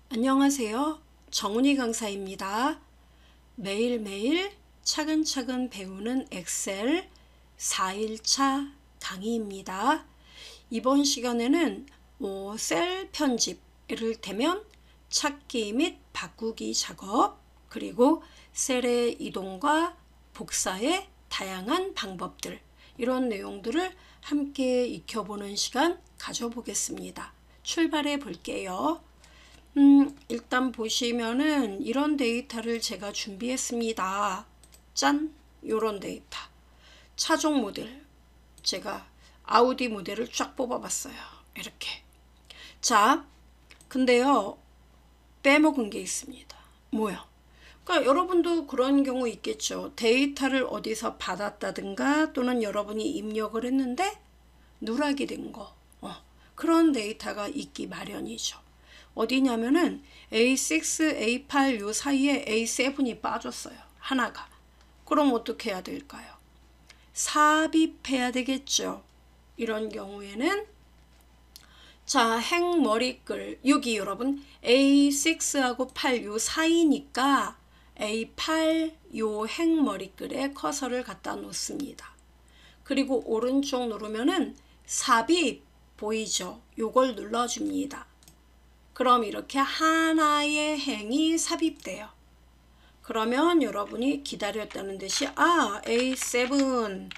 안녕하세요. 정은희 강사입니다. 매일매일 차근차근 배우는 엑셀 4일차 강의입니다. 이번 시간에는 셀 편집, 이를테면 찾기 및 바꾸기 작업, 그리고 셀의 이동과 복사의 다양한 방법들, 이런 내용들을 함께 익혀보는 시간 가져보겠습니다. 출발해 볼게요. 일단 보시면은 이런 데이터를 제가 준비했습니다. 짠! 요런 데이터. 차종 모델. 제가 아우디 모델을 쫙 뽑아봤어요. 이렇게. 자, 근데요, 빼먹은 게 있습니다. 뭐요? 그러니까 여러분도 그런 경우 있겠죠. 데이터를 어디서 받았다든가 또는 여러분이 입력을 했는데 누락이 된 거. 그런 데이터가 있기 마련이죠. 어디냐면은 A6, A8 요 사이에 A7이 빠졌어요. 하나가. 그럼 어떻게 해야 될까요? 삽입해야 되겠죠. 이런 경우에는 자, 행머리글 여기 여러분 A6하고 8 요 사이니까 A8 요 행머리글에 커서를 갖다 놓습니다. 그리고 오른쪽 누르면은 삽입 보이죠? 요걸 눌러줍니다. 그럼 이렇게 하나의 행이 삽입돼요. 그러면 여러분이 기다렸다는 듯이 A7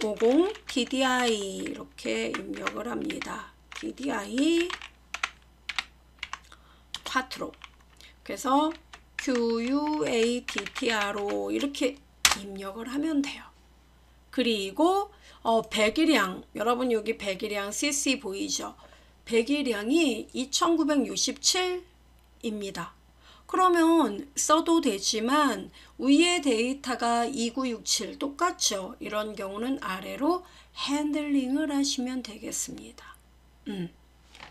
50 DDI 이렇게 입력을 합니다. DDI 콰트로. 그래서 QUATTRO 이렇게 입력을 하면 돼요. 그리고 배기량, 여러분 여기 배기량 CC 보이죠? 배기량이 2967입니다. 그러면 써도 되지만 위에 데이터가 2967 똑같죠? 이런 경우는 아래로 핸들링을 하시면 되겠습니다.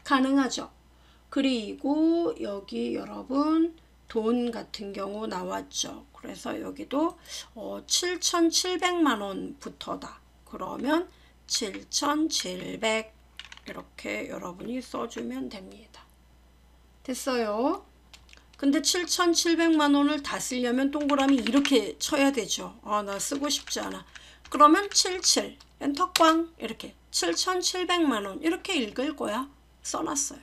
가능하죠? 그리고 여기 여러분 돈 같은 경우 나왔죠. 그래서 여기도 7,700만 원부터다. 그러면 7,700 이렇게 여러분이 써주면 됩니다. 됐어요. 근데 7,700만 원을 다 쓰려면 동그라미 이렇게 쳐야 되죠. 나 쓰고 싶지 않아. 그러면 77 엔터 꽝 이렇게 7,700만 원 이렇게 읽을 거야. 써놨어요.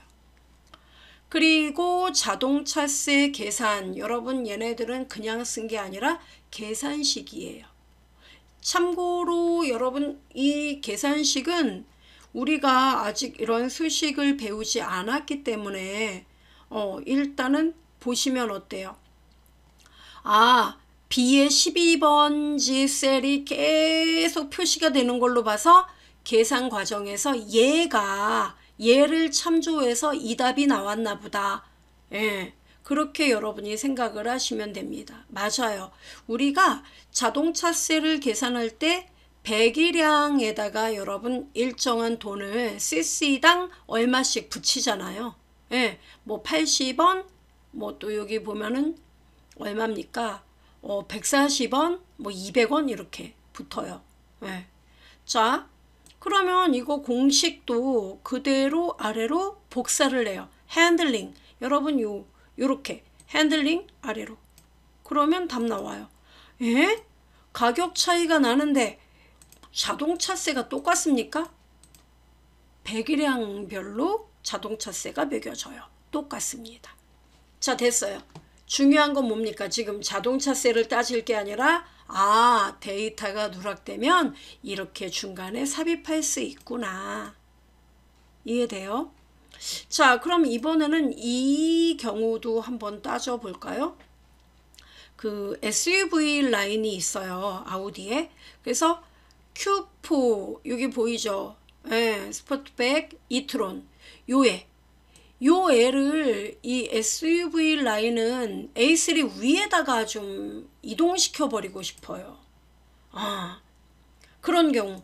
그리고 자동차세 계산, 여러분 얘네들은 그냥 쓴 게 아니라 계산식이에요. 참고로 여러분 이 계산식은 우리가 아직 이런 수식을 배우지 않았기 때문에 일단은 보시면 어때요? B의 12번지 셀이 계속 표시가 되는 걸로 봐서 계산 과정에서 얘를 참조해서 이 답이 나왔나 보다. 예, 그렇게 여러분이 생각을 하시면 됩니다. 맞아요. 우리가 자동차세를 계산할 때 배기량에다가 여러분 일정한 돈을 cc당 얼마씩 붙이잖아요. 예, 뭐 80원, 뭐 또 여기 보면은 얼마입니까? 140원, 뭐 200원 이렇게 붙어요. 예. 자, 그러면 이거 공식도 그대로 아래로 복사를 해요. 핸들링. 여러분 요렇게 핸들링 아래로. 그러면 답 나와요. 예? 가격 차이가 나는데 자동차세가 똑같습니까? 배기량별로 자동차세가 매겨져요. 똑같습니다. 자, 됐어요. 중요한 건 뭡니까? 지금 자동차세를 따질 게 아니라 데이터가 누락되면 이렇게 중간에 삽입할 수 있구나. 이해돼요? 자, 그럼 이번에는 이 경우도 한번 따져볼까요? 그 SUV 라인이 있어요. 아우디에. 그래서 Q4 여기 보이죠? 예, 스포트백 이트론 요 애를 이 SUV 라인은 A3 위에다가 좀 이동시켜 버리고 싶어요. 그런 경우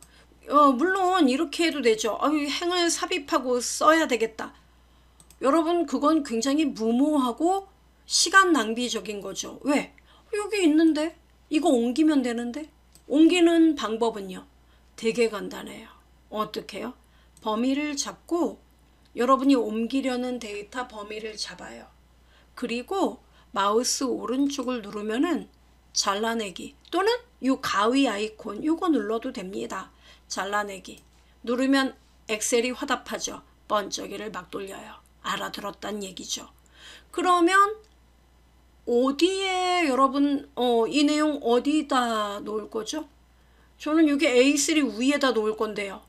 물론 이렇게 해도 되죠. 행을 삽입하고 써야 되겠다. 여러분 그건 굉장히 무모하고 시간 낭비적인 거죠. 왜? 여기 있는데 이거 옮기면 되는데. 옮기는 방법은요 되게 간단해요. 어떻게 해요? 범위를 잡고 여러분이 옮기려는 데이터 범위를 잡아요. 그리고 마우스 오른쪽을 누르면은 잘라내기 또는 요 가위 아이콘 요거 눌러도 됩니다. 잘라내기 누르면 엑셀이 화답하죠. 번쩍이를 막 돌려요. 알아들었단 얘기죠. 그러면 어디에 여러분 이 내용 어디다 놓을 거죠? 저는 여기 A3 위에다 놓을 건데요.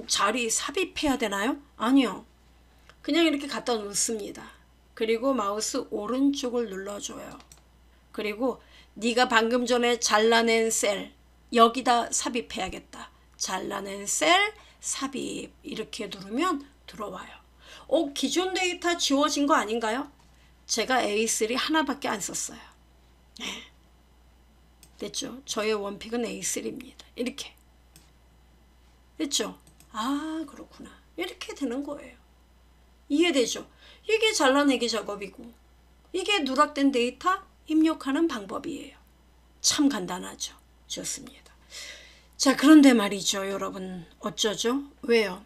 자리 삽입해야 되나요? 아니요. 그냥 이렇게 갖다 놓습니다. 그리고 마우스 오른쪽을 눌러줘요. 그리고 네가 방금 전에 잘라낸 셀 여기다 삽입해야겠다. 잘라낸 셀 삽입 이렇게 누르면 들어와요. 기존 데이터 지워진 거 아닌가요? 제가 A3 하나밖에 안 썼어요. 됐죠? 저의 원픽은 A3입니다. 이렇게 됐죠? 아 그렇구나. 이렇게 되는 거예요. 이해되죠? 이게 잘라내기 작업이고 이게 누락된 데이터 입력하는 방법이에요. 참 간단하죠. 좋습니다. 자 그런데 말이죠 여러분 어쩌죠? 왜요?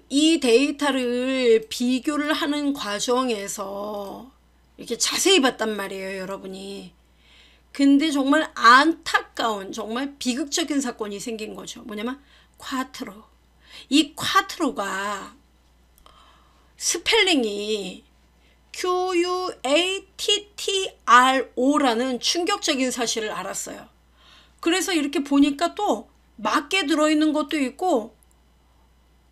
이 데이터를 비교를 하는 과정에서 이렇게 자세히 봤단 말이에요 여러분이. 근데 정말 안타까운 정말 비극적인 사건이 생긴 거죠. 뭐냐면 콰트로. 이 콰트로가 스펠링이 QUATTRO라는 충격적인 사실을 알았어요. 그래서 이렇게 보니까 또 맞게 들어있는 것도 있고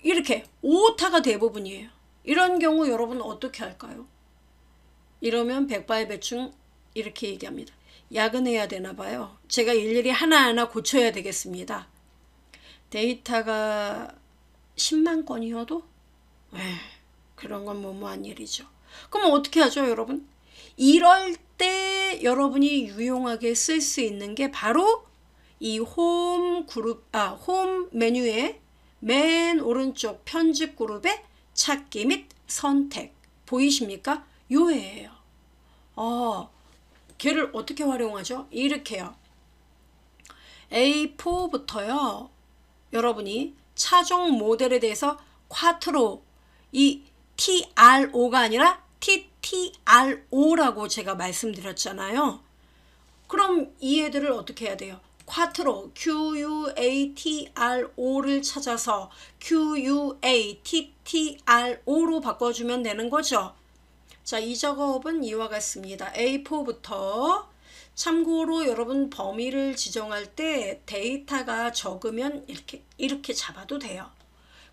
이렇게 오타가 대부분이에요. 이런 경우 여러분 어떻게 할까요? 이러면 백발백중 이렇게 얘기합니다. 야근해야 되나 봐요. 제가 일일이 하나하나 고쳐야 되겠습니다. 데이터가 10만 건이어도 그런 건 무모한 일이죠. 그럼 어떻게 하죠 여러분? 이럴 때 여러분이 유용하게 쓸 수 있는 게 바로 이 홈 메뉴의 맨 오른쪽 편집 그룹의 찾기 및 선택 보이십니까? 요예요. 걔를 어떻게 활용하죠? 이렇게요. A4부터요. 여러분이 차종 모델에 대해서 콰트로 이 TRO가 아니라 TTRO라고 제가 말씀드렸잖아요. 그럼 이 애들을 어떻게 해야 돼요? 콰트로 QUATRO를 찾아서 QUATTRO로 바꿔주면 되는 거죠. 자, 이 작업은 이와 같습니다. A4부터 참고로 여러분 범위를 지정할 때 데이터가 적으면 이렇게 잡아도 돼요.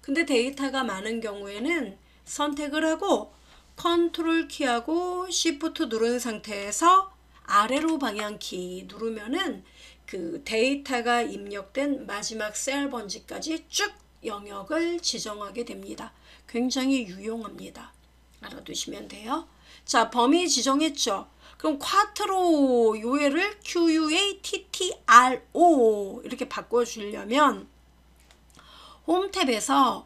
근데 데이터가 많은 경우에는 선택을 하고 컨트롤 키하고 Shift 누른 상태에서 아래로 방향키 누르면은 그 데이터가 입력된 마지막 셀 번지까지 쭉 영역을 지정하게 됩니다. 굉장히 유용합니다. 알아두시면 돼요. 자, 범위 지정했죠. 그럼 콰트로 요애를 QUATTRO 이렇게 바꿔주려면 홈 탭에서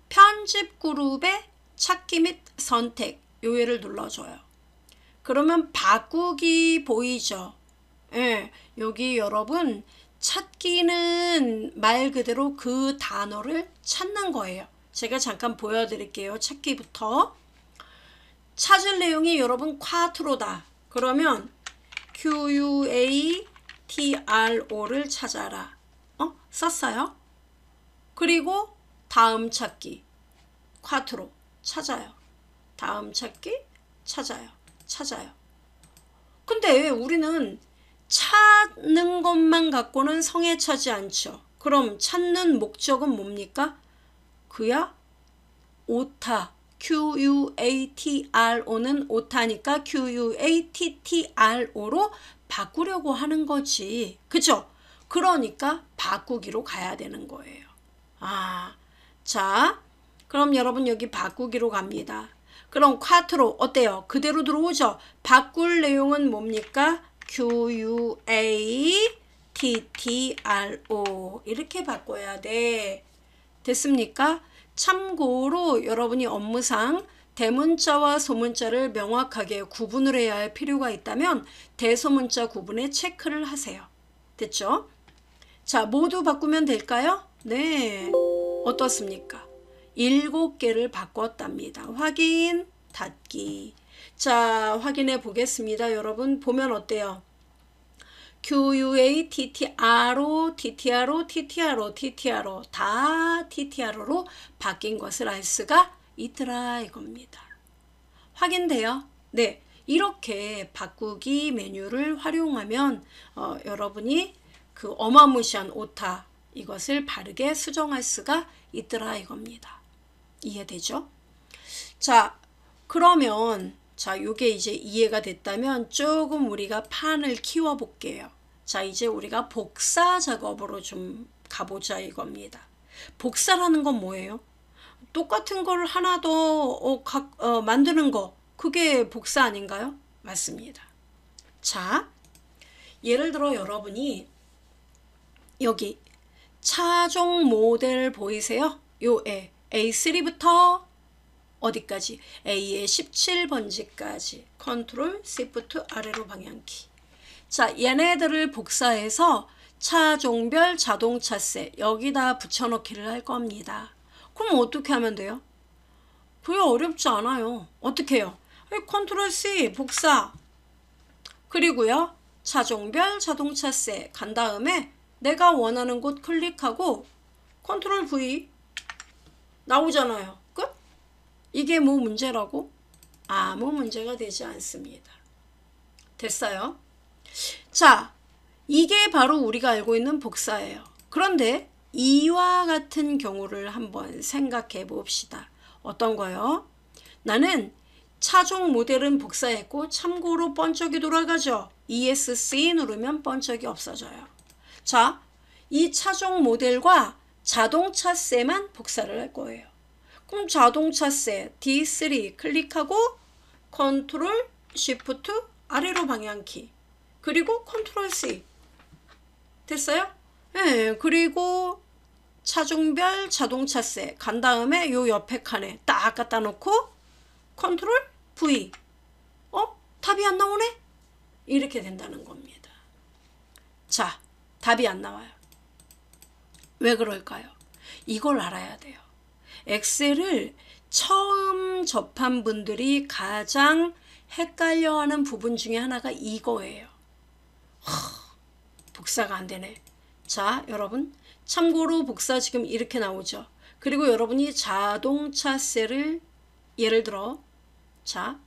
편집 그룹의 찾기 및 선택 요애를 눌러줘요. 그러면 바꾸기 보이죠? 여기 여러분 찾기는 말 그대로 그 단어를 찾는 거예요. 제가 잠깐 보여드릴게요. 찾기부터. 찾을 내용이 여러분 콰트로다. 그러면 QUATRO를 찾아라. 썼어요. 그리고 다음 찾기 콰트로 찾아요. 다음 찾기 찾아요. 근데 우리는 찾는 것만 갖고는 성에 차지 않죠. 그럼 찾는 목적은 뭡니까? 그야 오타. QUATRO는 오타니까 QUATTRO로 바꾸려고 하는 거지. 그죠? 그러니까 바꾸기로 가야 되는 거예요. 자, 그럼 여러분 여기 바꾸기로 갑니다. 그럼 콰트로 어때요? 그대로 들어오죠? 바꿀 내용은 뭡니까? QUATTRO 이렇게 바꿔야 돼. 됐습니까? 참고로 여러분이 업무상 대문자와 소문자를 명확하게 구분을 해야 할 필요가 있다면 대소문자 구분에 체크를 하세요. 됐죠? 자, 모두 바꾸면 될까요? 네. 어떻습니까? 7개를 바꿨답니다. 확인. 닫기. 자, 확인해 보겠습니다. 여러분 보면 어때요? QUA, TTRO, TTRO, TTRO, TTRO 다 TTRO로 바뀐 것을 알 수가 있더라 이겁니다. 확인돼요? 네, 이렇게 바꾸기 메뉴를 활용하면 여러분이 그 어마무시한 오타 이것을 바르게 수정할 수가 있더라 이겁니다. 이해되죠? 자, 그러면 자, 요게 이제 이해가 됐다면 조금 우리가 판을 키워 볼게요. 자, 이제 우리가 복사 작업으로 좀 가보자 이겁니다. 복사라는 건 뭐예요? 똑같은 걸 하나 더 만드는 거, 그게 복사 아닌가요? 맞습니다. 자, 예를 들어 여러분이 여기 차종 모델 보이세요? 요 A3부터 어디까지? A의 17번지까지 컨트롤 시프트 아래로 방향키. 자, 얘네들을 복사해서 차종별 자동차세 여기다 붙여넣기를 할 겁니다. 그럼 어떻게 하면 돼요? 그게 어렵지 않아요. 어떻게 해요? 컨트롤 C 복사. 그리고요, 차종별 자동차세 간 다음에 내가 원하는 곳 클릭하고 컨트롤 V 나오잖아요. 끝? 이게 뭐 문제라고? 아무 문제가 되지 않습니다. 됐어요? 자, 이게 바로 우리가 알고 있는 복사예요. 그런데 이와 같은 경우를 한번 생각해 봅시다. 어떤 거요? 나는 차종 모델은 복사했고 참고로 번쩍이 돌아가죠. ESC 누르면 번쩍이 없어져요. 자, 이 차종 모델과 자동차세만 복사를 할 거예요. 그럼 자동차세 D3 클릭하고 컨트롤 쉬프트 아래로 방향키 그리고 컨트롤 C 됐어요? 네, 그리고 차종별 자동차세 간 다음에 요 옆에 칸에 딱 갖다 놓고 컨트롤 V 답이 안 나오네? 이렇게 된다는 겁니다. 자, 답이 안 나와요. 왜 그럴까요? 이걸 알아야 돼요. 엑셀을 처음 접한 분들이 가장 헷갈려하는 부분 중에 하나가 이거예요. 복사가 안 되네. 자, 여러분 참고로 복사 지금 이렇게 나오죠. 그리고 여러분이 자동차세를 예를 들어 자,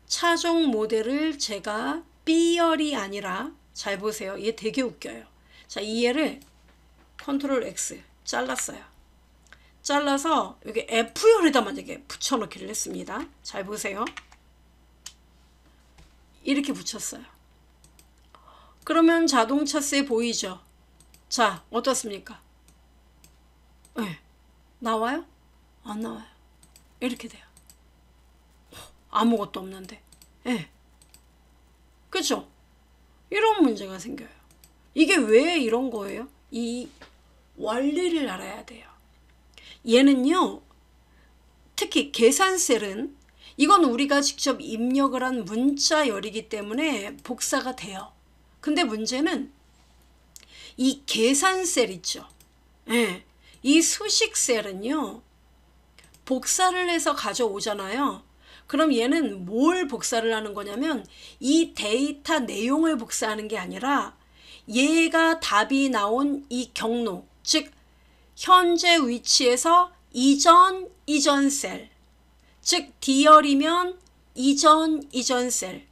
차종 모델을 제가 B열이 아니라 잘 보세요. 얘 되게 웃겨요. 자, 이 얘를 컨트롤 X 잘랐어요. 잘라서 여기 F열에다 만약에 붙여넣기를 했습니다. 잘 보세요. 이렇게 붙였어요. 그러면 자동차세 보이죠? 자, 어떻습니까? 네. 나와요? 안 나와요. 이렇게 돼요. 아무것도 없는데. 네. 그죠? 이런 문제가 생겨요. 이게 왜 이런 거예요? 이 원리를 알아야 돼요. 얘는요, 특히 계산셀은 이건 우리가 직접 입력을 한 문자열이기 때문에 복사가 돼요. 근데 문제는 이 계산셀 있죠. 네. 이 수식셀은요, 복사를 해서 가져오잖아요. 그럼 얘는 뭘 복사를 하는 거냐면 이 데이터 내용을 복사하는 게 아니라 얘가 답이 나온 이 경로, 즉 현재 위치에서 이전 셀, 즉 D열이면 이전 셀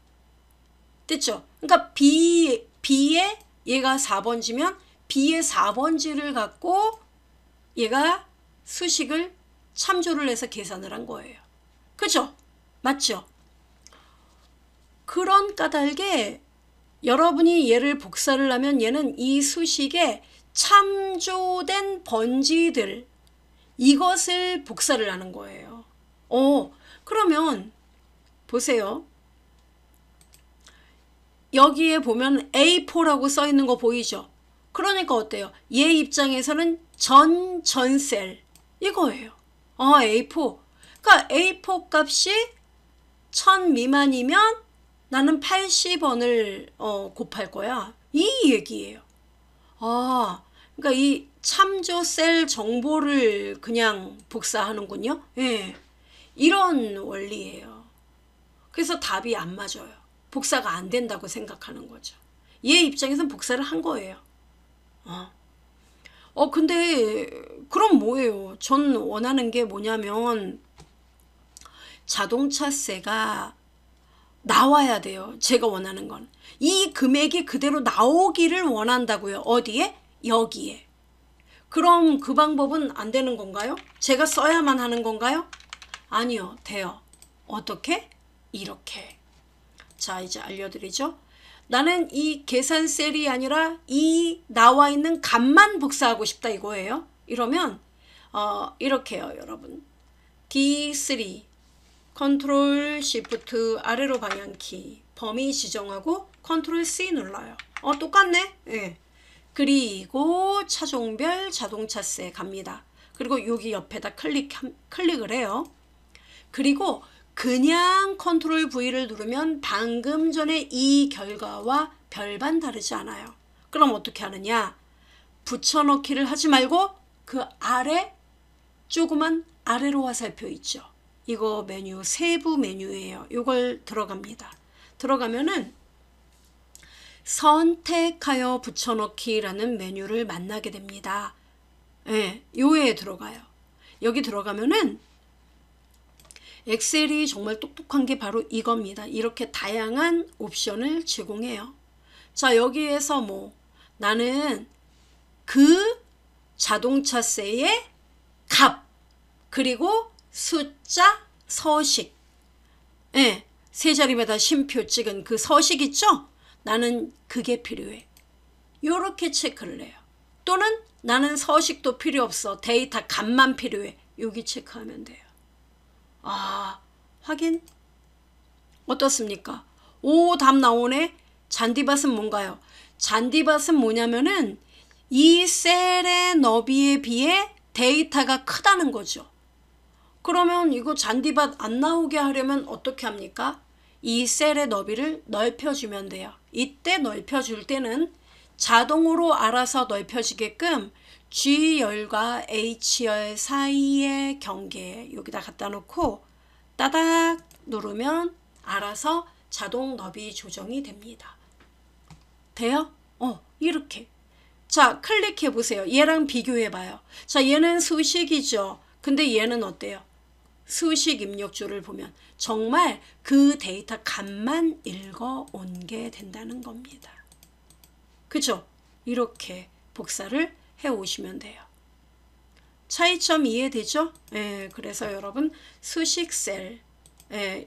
됐죠? 그러니까 B에 얘가 4번지면 B의 4번지를 갖고 얘가 수식을 참조를 해서 계산을 한 거예요. 그죠? 맞죠? 그런 까닭에 여러분이 얘를 복사를 하면 얘는 이 수식에 참조된 번지들 이것을 복사를 하는 거예요. 그러면 보세요. 여기에 보면 A4라고 써 있는 거 보이죠? 그러니까 어때요? 얘 입장에서는 전셀 이거예요. A4. 그러니까 A4 값이 1000 미만이면 나는 80원을 곱할 거야. 이 얘기예요. 그러니까 이 참조 셀 정보를 그냥 복사하는군요. 예. 이런 원리예요. 그래서 답이 안 맞아요. 복사가 안 된다고 생각하는 거죠. 얘 입장에선 복사를 한 거예요. 근데 그럼 뭐예요? 전 원하는 게 뭐냐면 자동차세가 나와야 돼요. 제가 원하는 건. 이 금액이 그대로 나오기를 원한다고요. 어디에? 여기에. 그럼 그 방법은 안 되는 건가요? 제가 써야만 하는 건가요? 아니요. 돼요. 어떻게? 이렇게. 자, 이제 알려드리죠. 나는 이 계산 셀이 아니라 이 나와 있는 값만 복사하고 싶다 이거예요. 이러면 이렇게요, 여러분. D3 컨트롤 시프트 아래로 방향키 범위 지정하고 컨트롤 C 눌러요. 똑같네. 예. 그리고 차종별 자동차세 갑니다. 그리고 여기 옆에다 클릭을 해요. 그리고 그냥 컨트롤 V를 누르면 방금 전에 이 결과와 별반 다르지 않아요. 그럼 어떻게 하느냐? 붙여넣기를 하지 말고 그 아래 조그만 아래로 화살표 있죠. 이거 메뉴 세부 메뉴예요. 이걸 들어갑니다. 들어가면은 선택하여 붙여넣기라는 메뉴를 만나게 됩니다. 예, 요에 들어가요. 여기 들어가면은 엑셀이 정말 똑똑한 게 바로 이겁니다. 이렇게 다양한 옵션을 제공해요. 자, 여기에서 뭐 나는 그 자동차세의 값 그리고 숫자 서식 예, 세 자리마다 쉼표 찍은 그 서식 있죠? 나는 그게 필요해. 요렇게 체크를 해요. 또는 나는 서식도 필요 없어. 데이터 값만 필요해. 여기 체크하면 돼요. 확인? 어떻습니까? 오, 답 나오네. 잔디밭은 뭔가요? 잔디밭은 뭐냐면은 이 셀의 너비에 비해 데이터가 크다는 거죠. 그러면 이거 잔디밭 안 나오게 하려면 어떻게 합니까? 이 셀의 너비를 넓혀주면 돼요. 이때 넓혀줄 때는 자동으로 알아서 넓혀지게끔 G열과 H열 사이의 경계 여기다 갖다 놓고 따닥 누르면 알아서 자동 너비 조정이 됩니다. 돼요? 이렇게. 자, 클릭해 보세요. 얘랑 비교해 봐요. 자, 얘는 수식이죠. 근데 얘는 어때요? 수식 입력줄을 보면 정말 그 데이터 값만 읽어 온 게 된다는 겁니다. 그죠? 이렇게 복사를 해 오시면 돼요. 차이점 이해되죠? 그래서 여러분 수식셀,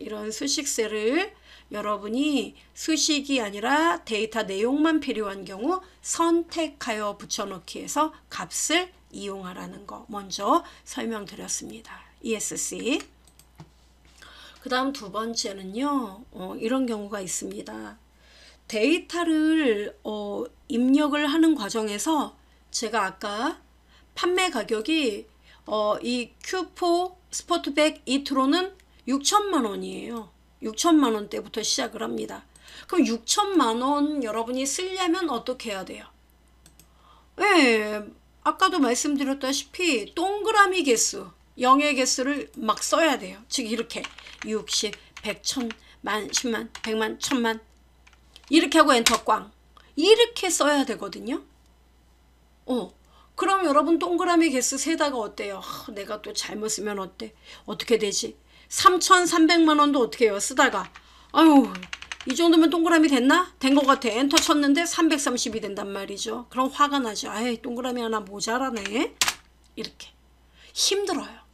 이런 수식셀을 여러분이 수식이 아니라 데이터 내용만 필요한 경우 선택하여 붙여넣기해서 값을 이용하라는 거 먼저 설명드렸습니다. ESC. 그 다음 두 번째는요. 이런 경우가 있습니다. 데이터를 입력을 하는 과정에서 제가 아까 판매 가격이 이 Q4 스포트백 이트로는 6천만 원이에요. 6천만 원대부터 시작을 합니다. 그럼 6천만 원 여러분이 쓰려면 어떻게 해야 돼요? 아까도 말씀드렸다시피 동그라미 개수, 영의 개수를 막 써야 돼요. 즉 이렇게 60, 100, 1000, 만, 10만, 100만, 1000만 이렇게 하고 엔터 꽝 이렇게 써야 되거든요. 그럼 여러분 동그라미 개수 세다가 어때요? 내가 또 잘못 쓰면 어떻게 되지? 3,300만 원도 어떻게 해요? 쓰다가 아유 이 정도면 동그라미 됐나? 된 것 같아. 엔터 쳤는데 330이 된단 말이죠. 그럼 화가 나죠. 아이 동그라미 하나 모자라네. 이렇게 힘들어요.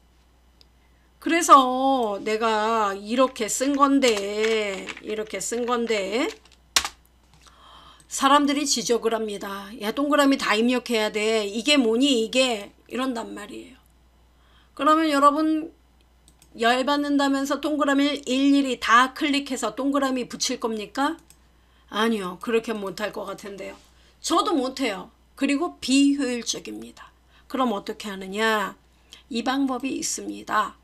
그래서 내가 이렇게 쓴 건데 사람들이 지적을 합니다. 야 동그라미 다 입력해야 돼. 이게 뭐니 이게 이런단 말이에요. 그러면 여러분 열받는다면서 동그라미를 일일이 다 클릭해서 동그라미 붙일 겁니까? 아니요. 그렇게 못할 것 같은데요. 저도 못해요. 그리고 비효율적입니다. 그럼 어떻게 하느냐? 이 방법이 있습니다.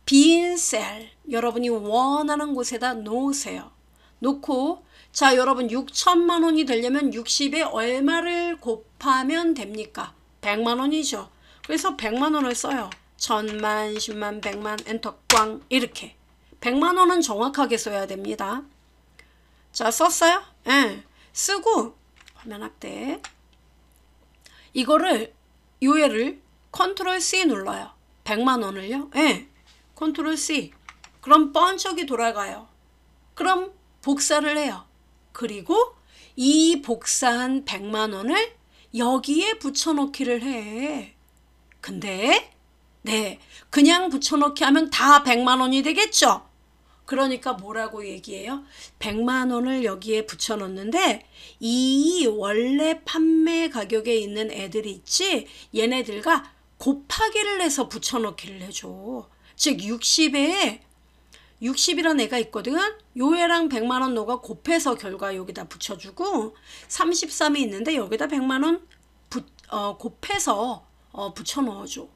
빈 셀 여러분이 원하는 곳에다 놓으세요. 놓고 자 여러분 6천만 원이 되려면 60에 얼마를 곱하면 됩니까? 100만 원이죠. 그래서 100만 원을 써요. 1000만, 10만, 100만 엔터 꽝 이렇게 100만 원은 정확하게 써야 됩니다. 자, 썼어요? 예. 쓰고 화면 확대. 이거를 요애를 컨트롤 C 눌러요. 100만 원을요? 예. 컨트롤 C. 그럼 번쩍이 돌아가요. 그럼 복사를 해요. 그리고 이 복사한 100만 원을 여기에 붙여넣기를 해. 근데 네, 그냥 붙여넣기 하면 다 100만 원이 되겠죠? 그러니까 뭐라고 얘기해요? 100만 원을 여기에 붙여넣는데 이 원래 판매 가격에 있는 애들이 있지? 얘네들과 곱하기를 해서 붙여넣기를 해줘. 즉 60이란 애가 있거든. 요 애랑 100만 원 너가 곱해서 결과 여기다 붙여주고 33이 있는데 여기다 100만 원 곱해서 붙여 넣어줘.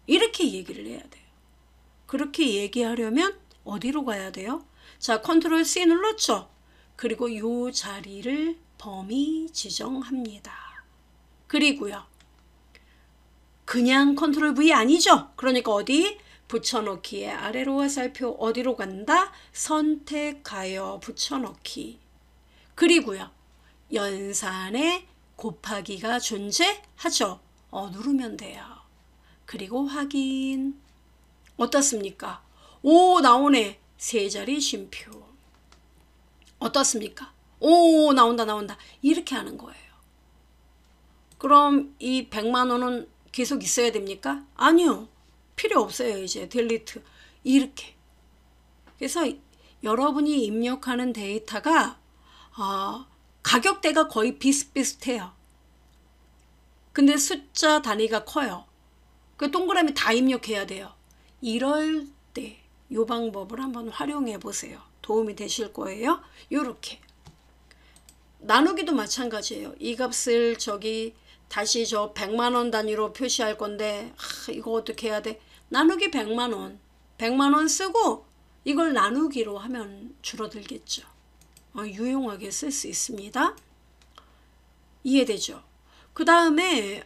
이렇게 얘기를 해야 돼요. 그렇게 얘기하려면 어디로 가야 돼요? 자, 컨트롤 C 눌렀죠? 그리고 요 자리를 범위 지정합니다. 그리고요. 그냥 컨트롤 V 아니죠? 그러니까 어디? 붙여넣기에 아래로 화살표 어디로 간다? 선택하여 붙여넣기. 그리고요. 연산에 곱하기가 존재하죠? 누르면 돼요. 그리고 확인. 어떻습니까? 오, 나오네. 세 자리 쉼표. 어떻습니까? 오, 나온다. 이렇게 하는 거예요. 그럼 이 100만 원은 계속 있어야 됩니까? 아니요. 필요 없어요. 이제 딜리트. 이렇게. 그래서 여러분이 입력하는 데이터가 가격대가 거의 비슷비슷해요. 근데 숫자 단위가 커요. 그 동그라미 다 입력해야 돼요. 이럴 때 이 방법을 한번 활용해 보세요. 도움이 되실 거예요. 요렇게. 나누기도 마찬가지예요. 이 값을 다시 100만 원 단위로 표시할 건데 이거 어떻게 해야 돼? 나누기 100만 원. 100만 원 쓰고 이걸 나누기로 하면 줄어들겠죠. 유용하게 쓸 수 있습니다. 이해되죠? 그 다음에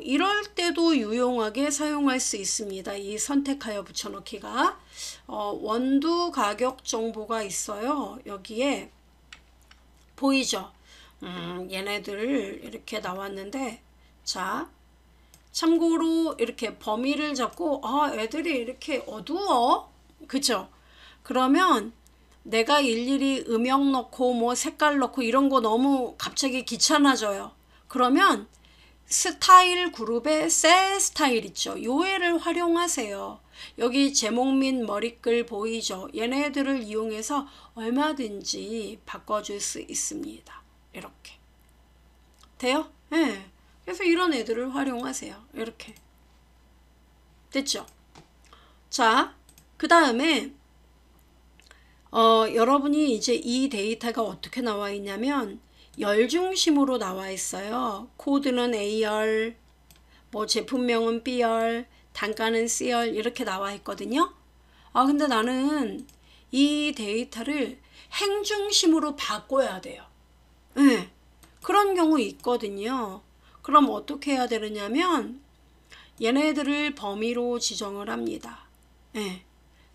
이럴 때도 유용하게 사용할 수 있습니다. 이 선택하여 붙여넣기가 원두 가격 정보가 있어요. 여기에 보이죠? 얘네들 이렇게 나왔는데 자, 참고로 이렇게 범위를 잡고 애들이 이렇게 어두워. 그죠? 그러면 내가 일일이 음영 넣고 뭐 색깔 넣고 이런 거 너무 갑자기 귀찮아져요. 그러면 스타일 그룹의 셀 스타일 있죠. 요 애를 활용하세요. 여기 제목 및 머리글 보이죠? 얘네들을 이용해서 얼마든지 바꿔줄 수 있습니다. 이렇게. 돼요? 네. 그래서 이런 애들을 활용하세요. 이렇게. 됐죠? 자, 그 다음에 여러분이 이제 이 데이터가 어떻게 나와 있냐면 열 중심으로 나와 있어요. 코드는 A열, 뭐 제품명은 B열, 단가는 C열 이렇게 나와 있거든요. 근데 나는 이 데이터를 행 중심으로 바꿔야 돼요. 네. 그런 경우 있거든요. 그럼 어떻게 해야 되느냐면 얘네들을 범위로 지정을 합니다. 네.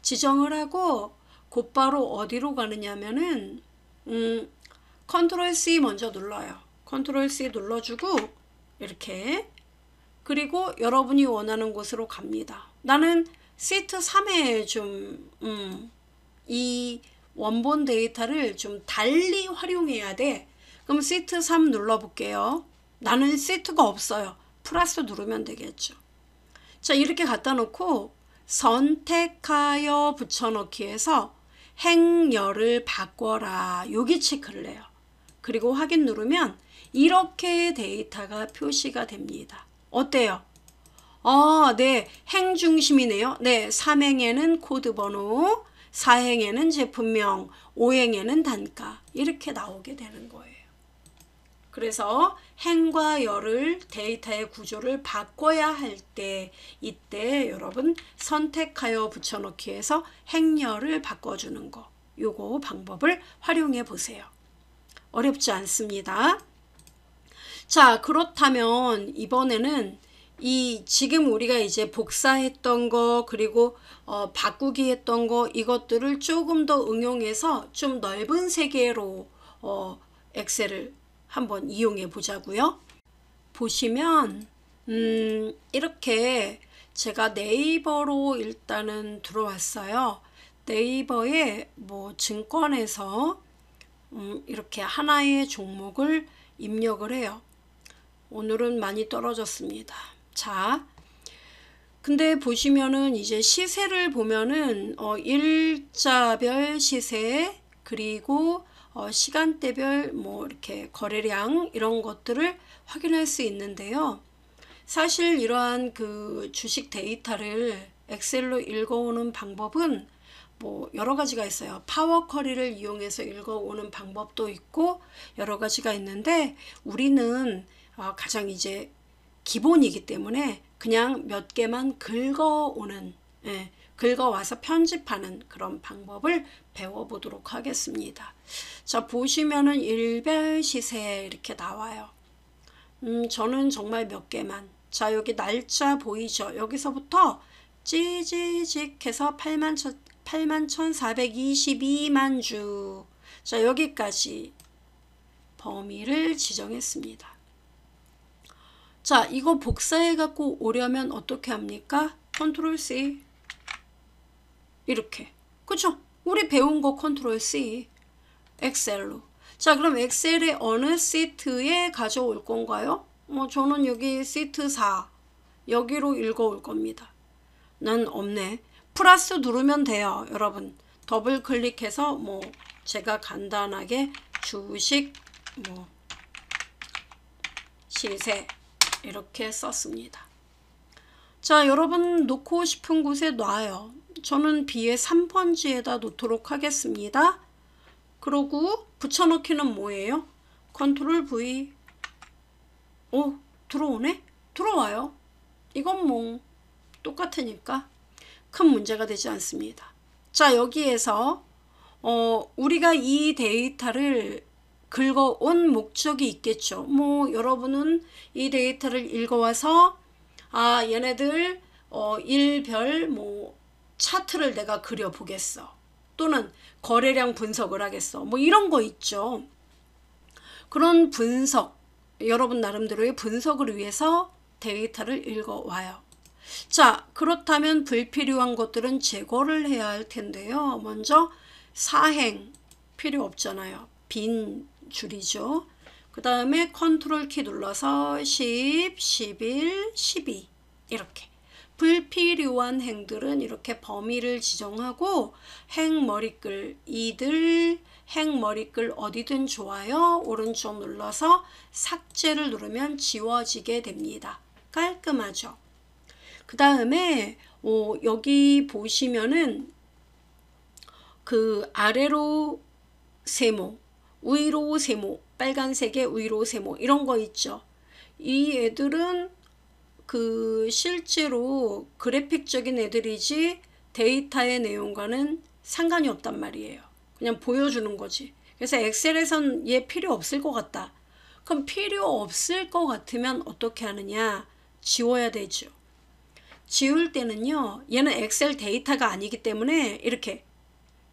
지정을 하고 곧바로 어디로 가느냐면은 컨트롤 C 먼저 눌러요. 컨트롤 C 눌러주고 이렇게 그리고 여러분이 원하는 곳으로 갑니다. 나는 시트 3에 이 원본 데이터를 좀 달리 활용해야 돼. 그럼 시트 3 눌러볼게요. 나는 시트가 없어요. 플러스 누르면 되겠죠. 자, 이렇게 갖다 놓고 선택하여 붙여넣기에서 행열을 바꿔라. 여기 체크를 해요. 그리고 확인 누르면 이렇게 데이터가 표시가 됩니다. 어때요? 네. 행 중심이네요. 네. 3행에는 코드 번호, 4행에는 제품명, 5행에는 단가. 이렇게 나오게 되는 거예요. 그래서 행과 열을 데이터의 구조를 바꿔야 할 때 이때 여러분 선택하여 붙여넣기에서 행열을 바꿔주는 거. 요거 방법을 활용해 보세요. 어렵지 않습니다. 자, 그렇다면 이번에는 이 지금 우리가 이제 복사했던 거 그리고 바꾸기 했던 거 이것들을 조금 더 응용해서 좀 넓은 세계로 엑셀을 한번 이용해 보자고요. 보시면 이렇게 제가 네이버로 일단은 들어왔어요. 네이버에 뭐 증권에서 이렇게 하나의 종목을 입력을 해요. 오늘은 많이 떨어졌습니다. 자, 근데 보시면은 이제 시세를 보면은 일자별 시세 그리고 시간대별 뭐 이렇게 거래량 이런 것들을 확인할 수 있는데요. 사실 이러한 그 주식 데이터를 엑셀로 읽어오는 방법은 뭐 여러 가지가 있어요. 파워 쿼리를 이용해서 읽어오는 방법도 있고 여러 가지가 있는데 우리는 가장 이제 기본이기 때문에 그냥 몇 개만 긁어오는 긁어와서 편집하는 그런 방법을 배워보도록 하겠습니다. 자, 보시면은 일별 시세 이렇게 나와요. 저는 정말 몇 개만. 자, 여기 날짜 보이죠? 여기서부터 찌지직 해서 81,422만 주. 자, 여기까지 범위를 지정했습니다. 자, 이거 복사해 갖고 오려면 어떻게 합니까? 컨트롤 C. 이렇게. 그쵸? 우리 배운 거 컨트롤 C. 엑셀로. 자, 그럼 엑셀의 어느 시트에 가져올 건가요? 저는 여기 시트 4. 여기로 읽어올 겁니다. 난 없네. 플러스 누르면 돼요, 여러분. 더블 클릭해서 뭐 제가 간단하게 주식 뭐 시세 이렇게 썼습니다. 자, 여러분 놓고 싶은 곳에 놔요. 저는 B의 3번지에다 놓도록 하겠습니다. 그러고 붙여넣기는 뭐예요? 컨트롤 V. 오, 들어오네? 들어와요. 이건 뭐 똑같으니까 큰 문제가 되지 않습니다. 자, 여기에서 우리가 이 데이터를 긁어온 목적이 있겠죠. 뭐 여러분은 이 데이터를 읽어와서 얘네들 일별 뭐 차트를 내가 그려보겠어. 또는 거래량 분석을 하겠어. 뭐 이런 거 있죠. 그런 분석, 여러분 나름대로의 분석을 위해서 데이터를 읽어와요. 자, 그렇다면 불필요한 것들은 제거를 해야 할 텐데요. 먼저 사행 필요 없잖아요. 빈 줄이죠. 그 다음에 컨트롤 키 눌러서 10, 11, 12 이렇게 불필요한 행들은 이렇게 범위를 지정하고 행머리글 이들 행머리글 어디든 좋아요. 오른쪽 눌러서 삭제를 누르면 지워지게 됩니다. 깔끔하죠. 그 다음에 여기 보시면은 그 아래로 세모 위로 세모 빨간색의 위로 세모 이런 거 있죠. 이 애들은 그 실제로 그래픽적인 애들이지 데이터의 내용과는 상관이 없단 말이에요. 그냥 보여주는 거지. 그래서 엑셀에선 얘 필요 없을 것 같다. 그럼 필요 없을 것 같으면 어떻게 하느냐? 지워야 되죠. 지울 때는요. 얘는 엑셀 데이터가 아니기 때문에 이렇게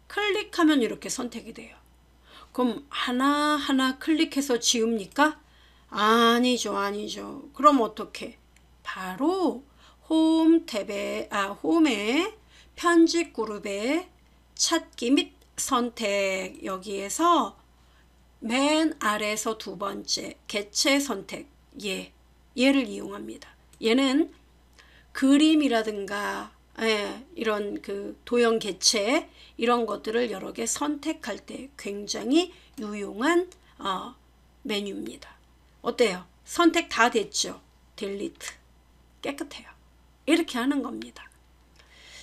클릭하면 이렇게 선택이 돼요. 그럼 하나하나 클릭해서 지웁니까? 아니죠. 아니죠. 그럼 어떻게? 바로 홈 탭에 홈에 편집 그룹에 찾기 및 선택 여기에서 맨 아래에서 두 번째 개체 선택 얘를 이용합니다. 얘는 그림이라든가 이런 그 도형 개체 이런 것들을 여러 개 선택할 때 굉장히 유용한 메뉴입니다. 어때요? 선택 다 됐죠? 딜리트 깨끗해요. 이렇게 하는 겁니다.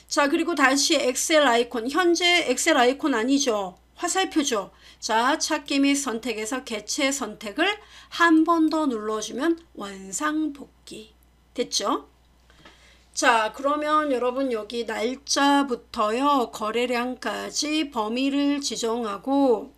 자, 그리고 다시 엑셀 아이콘 현재 엑셀 아이콘 아니죠? 화살표죠? 자, 찾기 및 선택에서 개체 선택을 한 번 더 눌러주면 원상복귀 됐죠? 자, 그러면 여러분 여기 날짜부터요 거래량까지 범위를 지정하고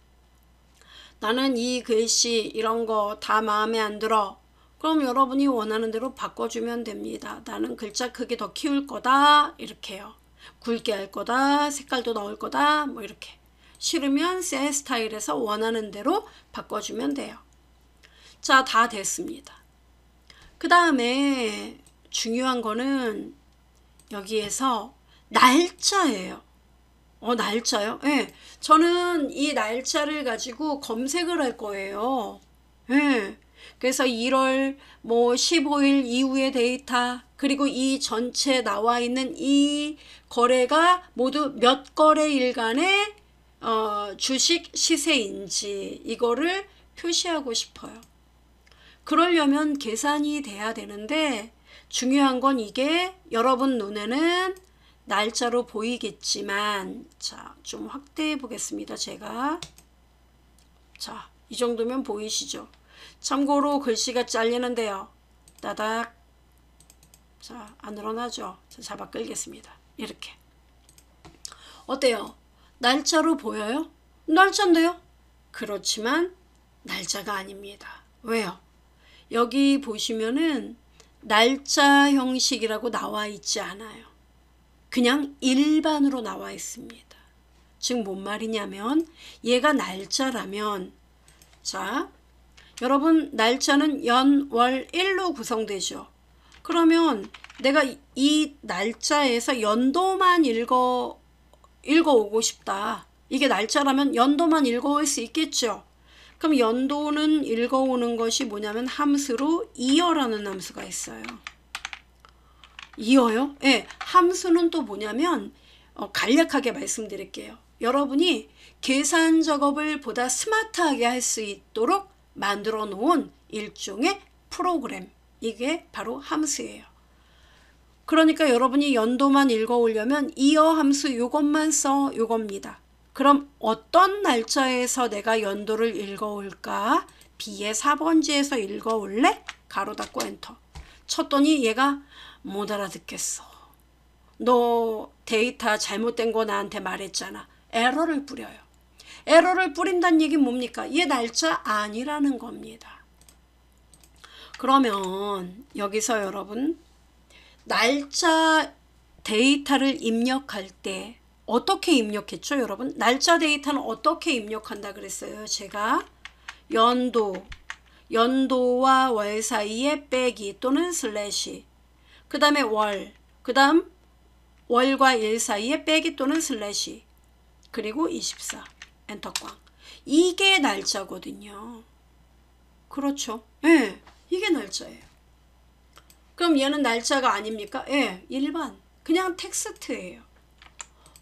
나는 이 글씨 이런 거 다 마음에 안 들어. 그럼 여러분이 원하는 대로 바꿔주면 됩니다. 나는 글자 크기 더 키울 거다. 이렇게요. 굵게 할 거다. 색깔도 넣을 거다. 뭐 이렇게. 싫으면 새 스타일에서 원하는 대로 바꿔주면 돼요. 자, 다 됐습니다. 그 다음에 중요한 거는 여기에서 날짜예요. 날짜요? 예. 저는 이 날짜를 가지고 검색을 할 거예요. 예. 그래서 1월 15일 이후의 데이터, 그리고 이 전체 나와 있는 이 거래가 모두 몇 거래일간의 주식 시세인지 이거를 표시하고 싶어요. 그러려면 계산이 돼야 되는데 중요한 건 이게 여러분 눈에는 날짜로 보이겠지만, 자, 좀 확대해 보겠습니다. 제가. 자, 이 정도면 보이시죠? 참고로 글씨가 잘리는데요. 따닥. 자, 안 늘어나죠? 자, 잡아 끌겠습니다. 이렇게. 어때요? 날짜로 보여요? 날짜인데요? 그렇지만 날짜가 아닙니다. 왜요? 여기 보시면은 날짜 형식이라고 나와 있지 않아요. 그냥 일반으로 나와 있습니다. 즉 뭔 말이냐면 얘가 날짜라면, 자, 여러분 날짜는 연, 월, 일로 구성되죠. 그러면 내가 이 날짜에서 연도만 읽어오고 싶다. 이게 날짜라면 연도만 읽어올 수 있겠죠. 그럼 연도는 읽어오는 것이 뭐냐면 함수로 이어라는 함수가 있어요. 이어요? 예, 함수는 또 뭐냐면 간략하게 말씀드릴게요. 여러분이 계산 작업을 보다 스마트하게 할 수 있도록 만들어 놓은 일종의 프로그램. 이게 바로 함수예요. 그러니까 여러분이 연도만 읽어오려면 이어 함수 요것만 써, 요겁니다. 그럼 어떤 날짜에서 내가 연도를 읽어올까? B의 4번지에서 읽어올래? 가로 닫고 엔터. 쳤더니 얘가 못 알아듣겠어. 너 데이터 잘못된 거 나한테 말했잖아. 에러를 뿌려요. 에러를 뿌린다는 얘기는 뭡니까? 얘 날짜 아니라는 겁니다. 그러면 여기서 여러분 날짜 데이터를 입력할 때 어떻게 입력했죠, 여러분? 날짜 데이터는 어떻게 입력한다 그랬어요? 제가 연도와 월 사이에 빼기 또는 슬래시, 그 다음에 월, 그 다음 월과 일 사이에 빼기 또는 슬래시, 그리고 24 엔터꽝. 이게 날짜거든요. 그렇죠? 예, 이게 날짜예요. 그럼 얘는 날짜가 아닙니까? 예, 일반 그냥 텍스트예요.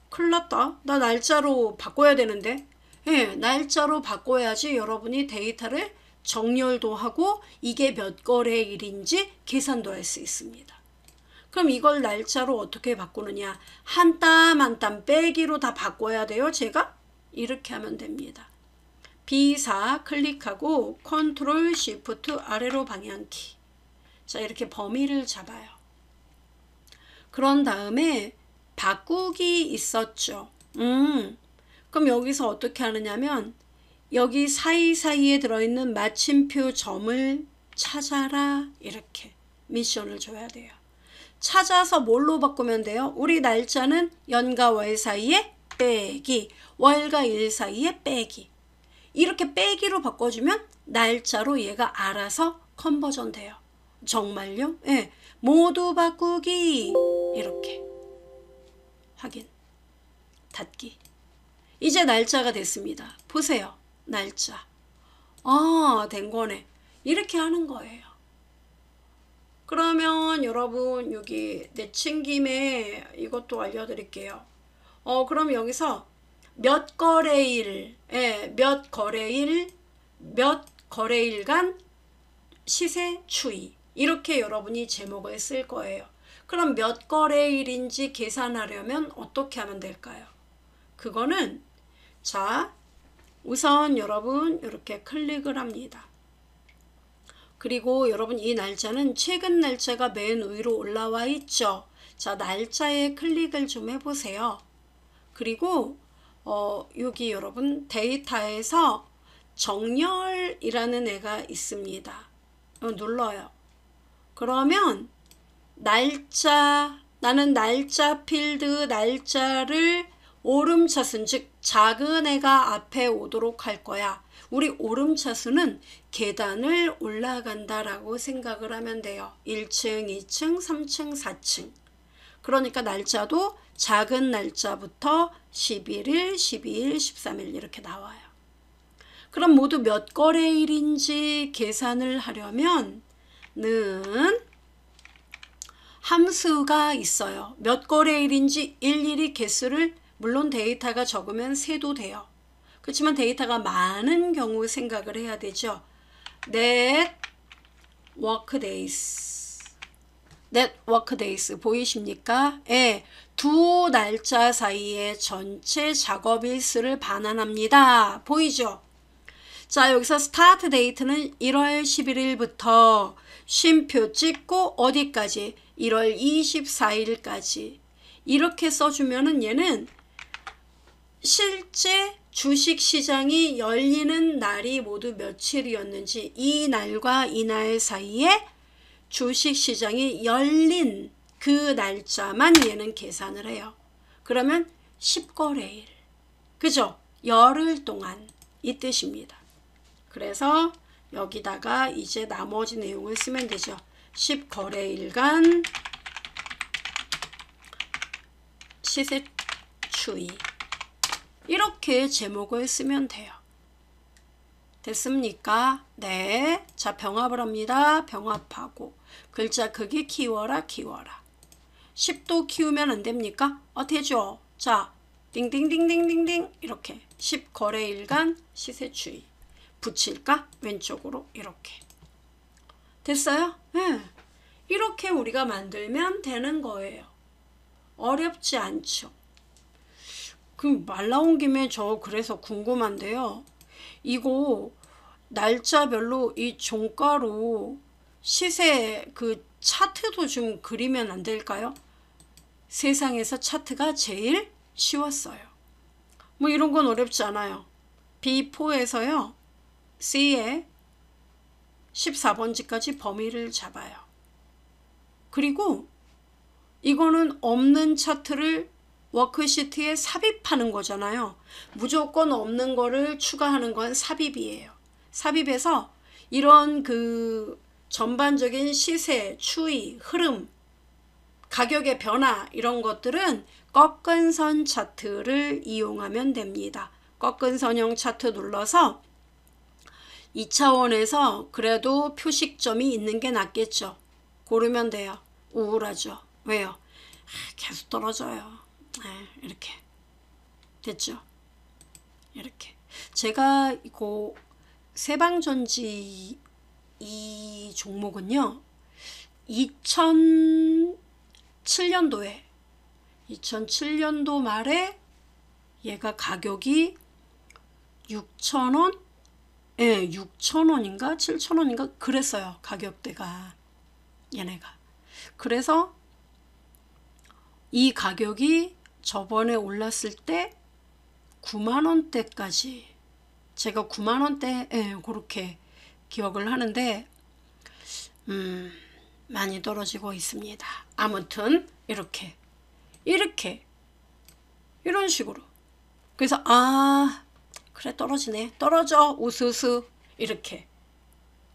큰일 났다. 나 날짜로 바꿔야 되는데. 예, 날짜로 바꿔야지 여러분이 데이터를 정렬도 하고 이게 몇 거래일인지 계산도 할 수 있습니다. 그럼 이걸 날짜로 어떻게 바꾸느냐? 한 땀 한 땀 빼기로 다 바꿔야 돼요. 제가 이렇게 하면 됩니다. B4 클릭하고 컨트롤 시프트 아래로 방향키. 자, 이렇게 범위를 잡아요. 그런 다음에 바꾸기 있었죠. 그럼 여기서 어떻게 하느냐면 여기 사이사이에 들어있는 마침표 점을 찾아라. 이렇게 미션을 줘야 돼요. 찾아서 뭘로 바꾸면 돼요? 우리 날짜는 연과 월 사이에 빼기, 월과 일 사이에 빼기. 이렇게 빼기로 바꿔주면 날짜로 얘가 알아서 컨버전 돼요. 정말요? 예. 모두 바꾸기. 이렇게. 확인. 닫기. 이제 날짜가 됐습니다. 보세요. 날짜. 된 거네. 이렇게 하는 거예요. 그러면 여러분 여기 내친김에 이것도 알려드릴게요. 그럼 여기서 몇 거래일, 몇 거래일간 시세 추이. 이렇게 여러분이 제목을 쓸 거예요. 그럼 몇 거래일인지 계산하려면 어떻게 하면 될까요? 그거는 자, 우선 여러분 이렇게 클릭을 합니다. 그리고 여러분 이 날짜는 최근 날짜가 맨 위로 올라와 있죠. 자, 날짜에 클릭을 좀 해보세요. 그리고 여기 여러분 데이터에서 정렬이라는 애가 있습니다. 눌러요. 그러면 날짜, 나는 날짜 필드 날짜를 오름차순, 즉 작은 애가 앞에 오도록 할 거야. 우리 오름차순은 계단을 올라간다라고 생각을 하면 돼요. 1층, 2층, 3층, 4층. 그러니까 날짜도 작은 날짜부터 11일, 12일, 13일 이렇게 나와요. 그럼 모두 몇 거래일인지 계산을 하려면 는 함수가 있어요. 몇 거래일인지 일일이 개수를 물론 데이터가 적으면 세도 돼요. 그렇지만 데이터가 많은 경우 생각을 해야 되죠. net workdays. net workdays 보이십니까? 예, 두 날짜 사이에 전체 작업일 수를 반환합니다. 보이죠? 자, 여기서 스타트 데이트는 1월 11일부터 쉼표 찍고 어디까지? 1월 24일까지 이렇게 써주면은 얘는 실제 주식시장이 열리는 날이 모두 며칠이었는지 이 날과 이 날 사이에 주식시장이 열린 그 날짜만 얘는 계산을 해요. 그러면 10거래일. 그죠? 열흘 동안 이 뜻입니다. 그래서 여기다가 이제 나머지 내용을 쓰면 되죠. 10거래일간 시세 추이. 이렇게 제목을 쓰면 돼요. 됐습니까? 네. 자, 병합을 합니다. 병합하고 글자 크기 키워라 키워라. 10도 키우면 안 됩니까? 되죠. 자, 띵띵띵띵띵띵 이렇게 10거래일간 시세 추이 붙일까? 왼쪽으로 이렇게. 됐어요? 네. 이렇게 우리가 만들면 되는 거예요. 어렵지 않죠. 그럼 말 나온 김에 저 그래서 궁금한데요. 이거 날짜별로 이 종가로 시세 그 차트도 좀 그리면 안 될까요? 세상에서 차트가 제일 쉬웠어요. 뭐 이런 건 어렵지 않아요. B4에서요. C에 14번지까지 범위를 잡아요. 그리고 이거는 없는 차트를 워크시트에 삽입하는 거잖아요. 무조건 없는 거를 추가하는 건 삽입이에요. 삽입해서 이런 그 전반적인 시세, 추이, 흐름, 가격의 변화 이런 것들은 꺾은 선 차트를 이용하면 됩니다. 꺾은 선형 차트 눌러서 2차원에서 그래도 표식점이 있는 게 낫겠죠. 고르면 돼요. 우울하죠. 왜요? 계속 떨어져요. 이렇게 됐죠. 이렇게 제가 이거 세방전지 이 종목은요 2007년도 말에 얘가 가격이 6,000원 6,000원인가 7,000원인가 그랬어요. 가격대가 얘네가. 그래서 이 가격이 저번에 올랐을 때 9만원대까지 제가 9만원대 그렇게 기억을 하는데 많이 떨어지고 있습니다. 아무튼 이렇게 이런 식으로 그래서 그래 떨어지네 떨어져 우스우스 이렇게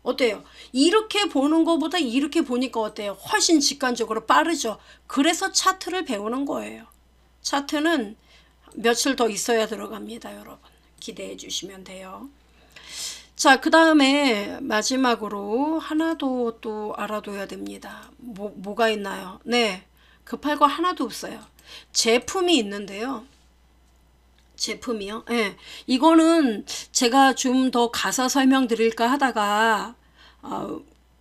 어때요? 이렇게 보는 것보다 이렇게 보니까 어때요? 훨씬 직관적으로 빠르죠. 그래서 차트를 배우는 거예요. 차트는 며칠 더 있어야 들어갑니다. 여러분 기대해 주시면 돼요. 자, 그 다음에 마지막으로 하나 더 또 알아둬야 됩니다. 뭐가 있나요? 네, 급할 거 하나도 없어요. 제품이 있는데요. 제품이요? 네, 이거는 제가 좀 더 가사 설명드릴까 하다가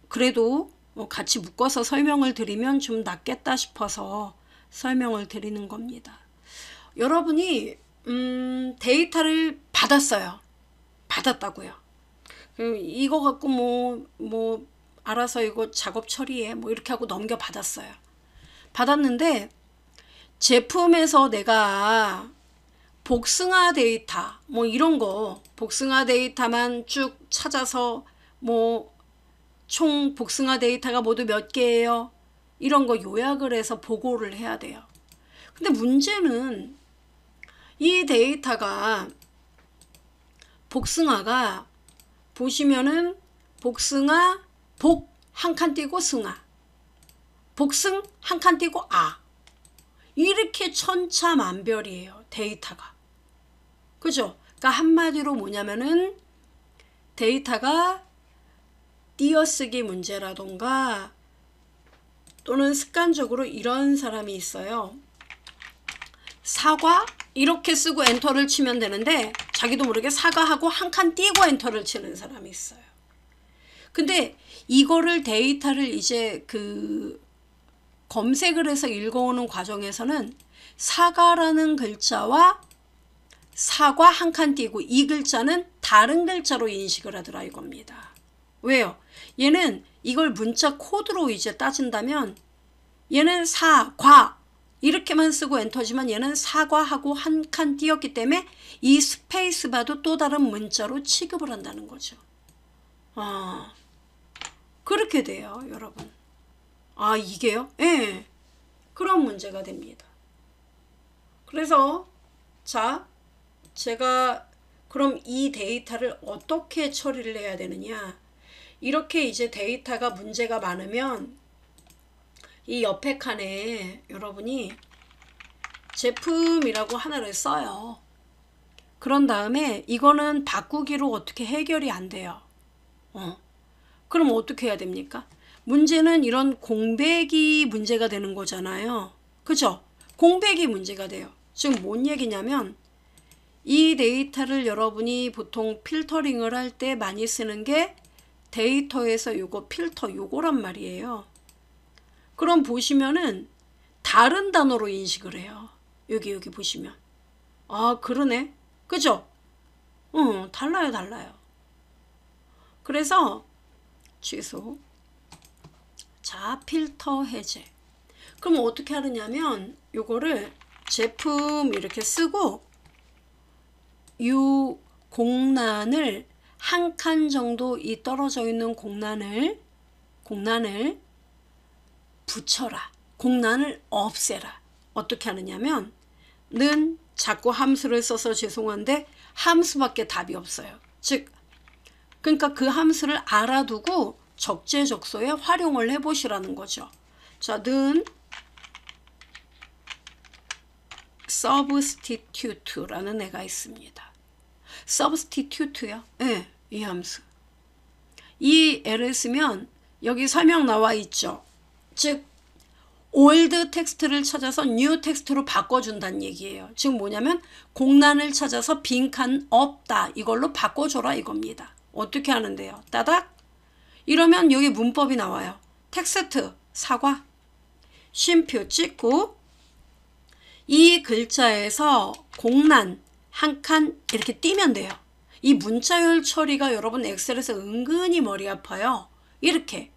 그래도 같이 묶어서 설명을 드리면 좀 낫겠다 싶어서 설명을 드리는 겁니다. 여러분이 데이터를 받았어요. 받았다고요. 이거 갖고 뭐 알아서 이거 작업 처리해 뭐 이렇게 하고 넘겨받았어요. 받았는데 제품에서 내가 복숭아 데이터 뭐 이런 거 복숭아 데이터만 쭉 찾아서 뭐 총 복숭아 데이터가 모두 몇 개예요? 이런 거 요약을 해서 보고를 해야 돼요. 근데 문제는 이 데이터가 복숭아가 보시면은 복숭아 복 한 칸 띄고 승아, 복승 한 칸 띄고 아, 이렇게 천차만별이에요 데이터가. 그죠? 그러니까 한마디로 뭐냐면은 데이터가 띄어쓰기 문제라던가 또는 습관적으로 이런 사람이 있어요. 사과 이렇게 쓰고 엔터를 치면 되는데 자기도 모르게 사과하고 한 칸 띄고 엔터를 치는 사람이 있어요. 근데 이거를 데이터를 이제 검색을 해서 읽어오는 과정에서는 사과라는 글자와 사과 한 칸 띄고 이 글자는 다른 글자로 인식을 하더라 이겁니다. 왜요? 얘는 이걸 문자 코드로 이제 따진다면 얘는 사과 이렇게만 쓰고 엔터지만 얘는 사과하고 한 칸 띄었기 때문에 이 스페이스바도 또 다른 문자로 취급을 한다는 거죠. 그렇게 돼요 여러분. 이게요? 예. 그런 문제가 됩니다. 그래서 자 제가 그럼 이 데이터를 어떻게 처리를 해야 되느냐, 이렇게 이제 데이터가 문제가 많으면 이 옆에 칸에 여러분이 제품이라고 하나를 써요. 그런 다음에 이거는 바꾸기로 어떻게 해결이 안 돼요. 그럼 어떻게 해야 됩니까? 문제는 이런 공백이 문제가 되는 거잖아요. 그죠? 공백이 문제가 돼요. 지금 뭔 얘기냐면 이 데이터를 여러분이 보통 필터링을 할 때 많이 쓰는 게 데이터에서 요거 필터 요거란 말이에요. 그럼 보시면은 다른 단어로 인식을 해요. 여기 보시면 그러네. 그죠? 달라요. 그래서 취소. 자, 필터 해제. 그럼 어떻게 하느냐면 요거를 제품 이렇게 쓰고 요 공란을 한 칸 정도 이 떨어져 있는 공란을 붙여라. 공란을 없애라. 어떻게 하느냐면 는 자꾸 함수를 써서 죄송한데 함수밖에 답이 없어요. 즉 그러니까 그 함수를 알아두고 적재적소에 활용을 해보시라는 거죠. 자, 는 substitute라는 애가 있습니다. substitute요? 네, 이 함수. 이 애를 쓰면 여기 설명 나와 있죠. 즉 old 텍스트를 찾아서 new 텍스트로 바꿔준다는 얘기예요. 즉 뭐냐면 공란을 찾아서 빈칸 없다 이걸로 바꿔줘라 이겁니다. 어떻게 하는데요? 따닥 이러면 여기 문법이 나와요. 텍스트 사과 쉼표 찍고 이 글자에서 공란 한 칸 이렇게 띄면 돼요. 이 문자열 처리가 여러분 엑셀에서 은근히 머리 아파요. 이렇게.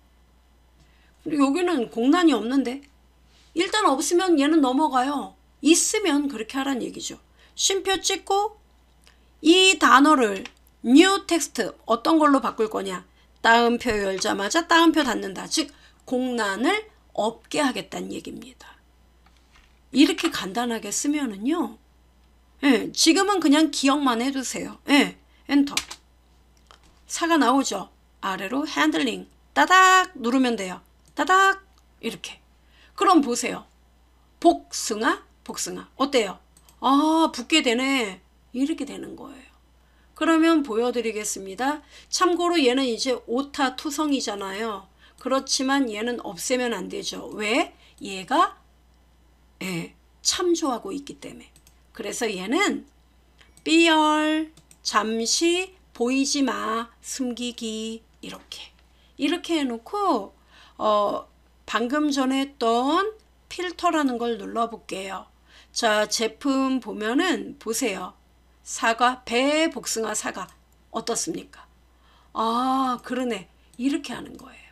여기는 공란이 없는데 일단 없으면 얘는 넘어가요. 있으면 그렇게 하라는 얘기죠. 쉼표 찍고 이 단어를 new 텍스트 어떤 걸로 바꿀 거냐, 따옴표 열자마자 따옴표 닫는다. 즉 공란을 없게 하겠다는 얘기입니다. 이렇게 간단하게 쓰면은요, 지금은 그냥 기억만 해두세요. 엔터. 사가 나오죠. 아래로 핸들링 따닥 누르면 돼요. 따닥 이렇게. 그럼 보세요. 복숭아 어때요? 붙게 되네. 이렇게 되는 거예요. 그러면 보여드리겠습니다. 참고로 얘는 이제 오타 투성이잖아요. 그렇지만 얘는 없애면 안 되죠. 왜? 얘가 참조하고 있기 때문에. 그래서 얘는 삐열 잠시 보이지 마 숨기기 이렇게 해놓고 방금 전에 했던 필터라는 걸 눌러볼게요. 자, 제품 보면은 보세요. 사과, 배, 복숭아, 사과 어떻습니까? 그러네. 이렇게 하는 거예요.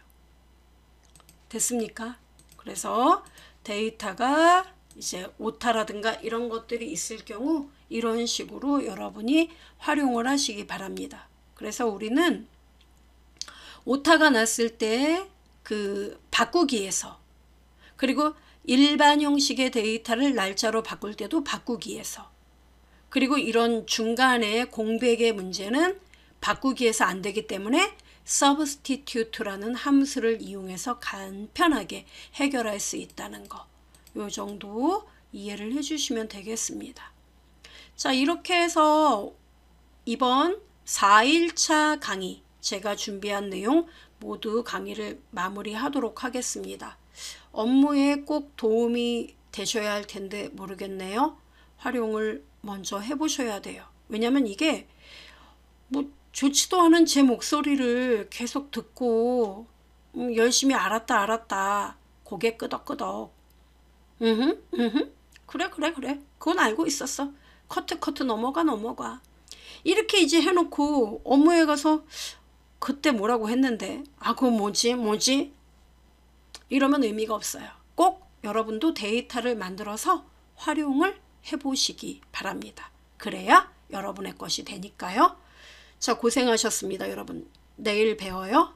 됐습니까? 그래서 데이터가 이제 오타라든가 이런 것들이 있을 경우 이런 식으로 여러분이 활용을 하시기 바랍니다. 그래서 우리는 오타가 났을 때 그 바꾸기에서, 그리고 일반 형식의 데이터를 날짜로 바꿀 때도 바꾸기에서, 그리고 이런 중간에 공백의 문제는 바꾸기에서 안 되기 때문에 substitute라는 함수를 이용해서 간편하게 해결할 수 있다는 거. 요 정도 이해를 해주시면 되겠습니다. 자, 이렇게 해서 이번 4일차 강의, 제가 준비한 내용 모두 강의를 마무리하도록 하겠습니다. 업무에 꼭 도움이 되셔야 할 텐데 모르겠네요. 활용을 먼저 해보셔야 돼요. 왜냐면 이게 뭐 좋지도 않은 제 목소리를 계속 듣고 열심히 알았다 고개 끄덕끄덕 그래 그건 알고 있었어. 커트 넘어가 이렇게 이제 해놓고 업무에 가서 그때 뭐라고 했는데 그거 뭐지 이러면 의미가 없어요. 꼭 여러분도 데이터를 만들어서 활용을 해보시기 바랍니다. 그래야 여러분의 것이 되니까요. 자, 고생하셨습니다, 여러분. 내일 봬요.